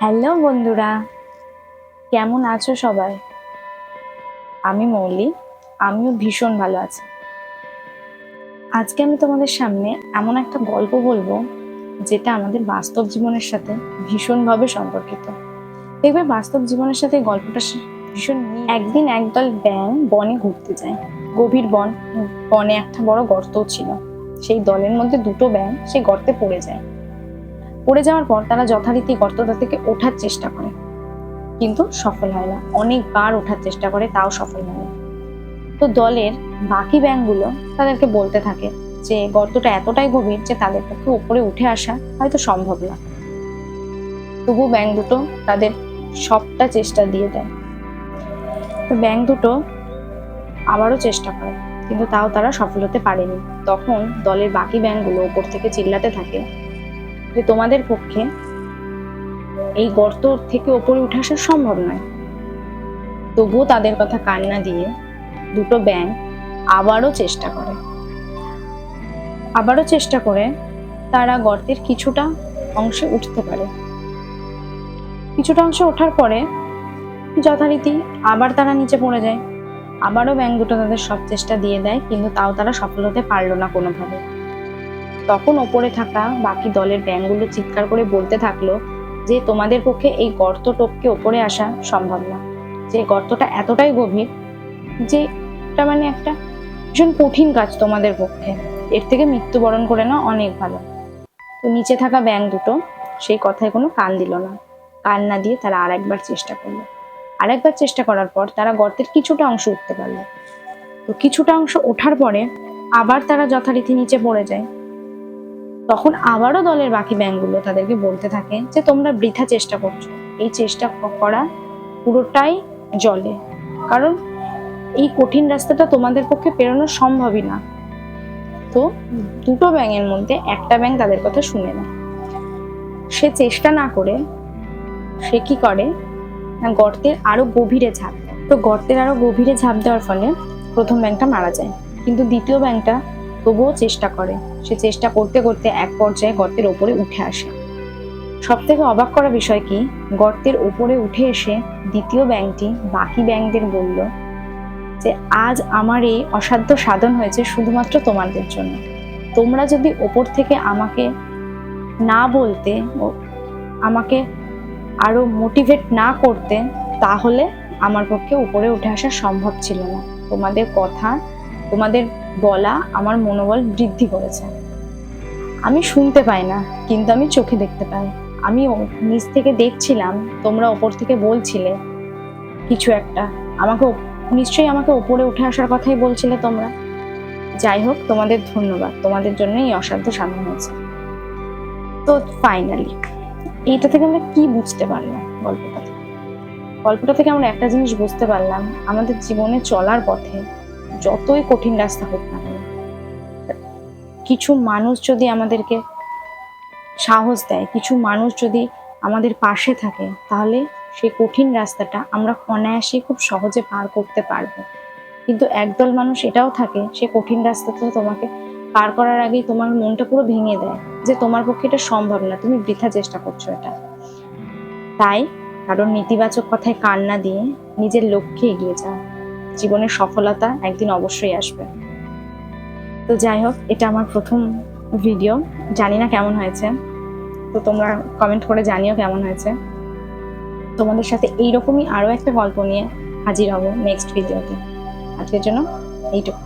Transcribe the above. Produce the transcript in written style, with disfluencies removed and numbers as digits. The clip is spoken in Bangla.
হ্যালো বন্ধুরা, কেমন আছো সবাই? আমি মৌলি। আমিও ভীষণ ভালো আছি। আজকে আমি তোমাদের সামনে এমন একটা গল্প বলবো যেটা আমাদের বাস্তব জীবনের সাথে ভীষণভাবে সম্পর্কিত। দেখবে বাস্তব জীবনের সাথে গল্পটা ভীষণ একদিন একদল ব্যাঙ বনে ঘুরতে যায়। গভীর বনে একটা বড় গর্তও ছিল। সেই দলের মধ্যে দুটো ব্যাঙ সেই গর্তে পড়ে যায়। পড়ে যাওয়ার পর তারা যথারীতি গর্তটা থেকে ওঠার চেষ্টা করে, কিন্তু সফল হয় না। অনেকবার ওঠার চেষ্টা করে, তাও সফল হয় না। তো দলের বাকি ব্যাঙগুলো তাদেরকে বলতে থাকে যে গর্তটা এতটাই গভীর যে তাদের পক্ষে উপরে উঠে আসা হয়তো সম্ভব না। তবু ব্যাঙ দুটো তাদের সবটা চেষ্টা দিয়ে দেয়। তো ব্যাঙ দুটো আবারও চেষ্টা করে, কিন্তু তাও তারা সফল হতে পারেনি। তখন দলের বাকি ব্যাঙগুলো উপর থেকে চিল্লাতে থাকে যে তোমাদের পক্ষে এই গর্ত থেকে উপরে উঠে আসা সম্ভব নয়। তবুও তাদের কথা কান না দিয়ে দুটো ব্যাঙ আবারও চেষ্টা করে তারা গর্তের কিছুটা অংশে উঠতে পারে। কিছুটা অংশে ওঠার পরে যথারীতি আবার তারা নিচে পড়ে যায়। আবারও ব্যাঙ দুটো তাদের সব চেষ্টা দিয়ে দেয়, কিন্তু তাও তারা সফল হতে পারলো না কোনোভাবে। তখন ওপরে থাকা বাকি দলের ব্যাঙগুলো চিৎকার করে বলতে থাকলো যে তোমাদের পক্ষে এই গর্ত টপকে ওপরে আসা সম্ভব না। যে গর্তটা এতটাই গভীর যে এটা মানে একটা ভীষণ কঠিন কাজ তোমাদের পক্ষে। এর থেকে মৃত্যুবরণ করে না অনেক ভালো। তো নিচে থাকা ব্যাঙ দুটো সেই কথায় কোনো কান দিল না। কান না দিয়ে তারা আরেকবার চেষ্টা করলো। আরেকবার চেষ্টা করার পর তারা গর্তের কিছুটা অংশ উঠতে পারলো। তো কিছুটা অংশ ওঠার পরে আবার তারা যথারীতি নিচে পড়ে যায়। তখন আবারও দলের বাকি ব্যাঙগুলো তাদেরকে বলতে থাকে যে তোমরা বৃথা চেষ্টা করছো। এই চেষ্টা করা পুরোটাই জলে, কারণ এই কঠিন রাস্তাটা তোমাদের পক্ষে পেরোনো সম্ভবই না। তো দুটো ব্যাঙের মধ্যে একটা ব্যাঙ তাদের কথা শুনে না। সে চেষ্টা না করে সে কি করে না, গর্তের আরো গভীরে ঝাঁপ দেয়। তো গর্তের আরো গভীরে ঝাঁপ দেওয়ার ফলে প্রথম ব্যাঙটা মারা যায়, কিন্তু দ্বিতীয় ব্যাঙটা তবুও চেষ্টা করে। সে চেষ্টা করতে করতে এক পর্যায়ে গর্তের ওপরে উঠে আসে। সব থেকে অবাক করা বিষয় কি, গর্তের ওপরে উঠে এসে দ্বিতীয় ব্যাঙটি বাকি ব্যাঙদের বলল যে আজ আমার এই অসাধ্য সাধন হয়েছে শুধুমাত্র তোমাদের জন্য। তোমরা যদি ওপর থেকে আমাকে না বলতে, আমাকে আরো মোটিভেট না করতে, তাহলে আমার পক্ষে উপরে উঠে আসা সম্ভব ছিল না। তোমাদের কথা, তোমাদের বলা আমার মনোবল বৃদ্ধি করেছে। আমি শুনতে পাই না, কিন্তু আমি চোখে দেখতে পাই। আমি নিচ থেকে দেখছিলাম, তোমরা ওপর থেকে বলছিলে কিছু একটা, নিশ্চয়ই আমাকে উপরে উঠে আসার কথাই বলছিলে তোমরা। যাই হোক, তোমাদের ধন্যবাদ, তোমাদের জন্য এই অসাধ্য সাধন হয়েছে। তো ফাইনালি এইটা থেকে আমরা কি বুঝতে পারলাম? গল্পটা থেকে আমরা একটা জিনিস বুঝতে পারলাম, আমাদের জীবনে চলার পথে যতই কঠিন রাস্তা হোক না কেন, কিছু মানুষ যদি আমাদেরকে সাহস দেয়, কিছু মানুষ যদি আমাদের পাশে থাকে, তাহলে সেই কঠিন রাস্তাটা আমরা অনায়াসে খুব সহজে পার করতে পারবো। কিন্তু একদল মানুষ এটাও থাকে, সে কঠিন রাস্তাটা তোমাকে পার করার আগেই তোমার মনটা পুরো ভেঙে দেয় যে তোমার পক্ষে এটা সম্ভব না, তুমি বৃথা চেষ্টা করছো এটা। তাই কারণ নেতিবাচক কথায় কান না দিয়ে নিজের লক্ষ্যে এগিয়ে যাও। জীবনের সফলতা একদিন অবশ্যই আসবে। তো যাই হোক, এটা আমার প্রথম ভিডিও, জানি না কেমন হয়েছে। তো তোমরা কমেন্ট করে জানিও কেমন হয়েছে। তোমাদের সাথে এইরকমই আরো একটা গল্প নিয়ে হাজির হব নেক্সট ভিডিওতে। আজকের জন্য এইটুকু।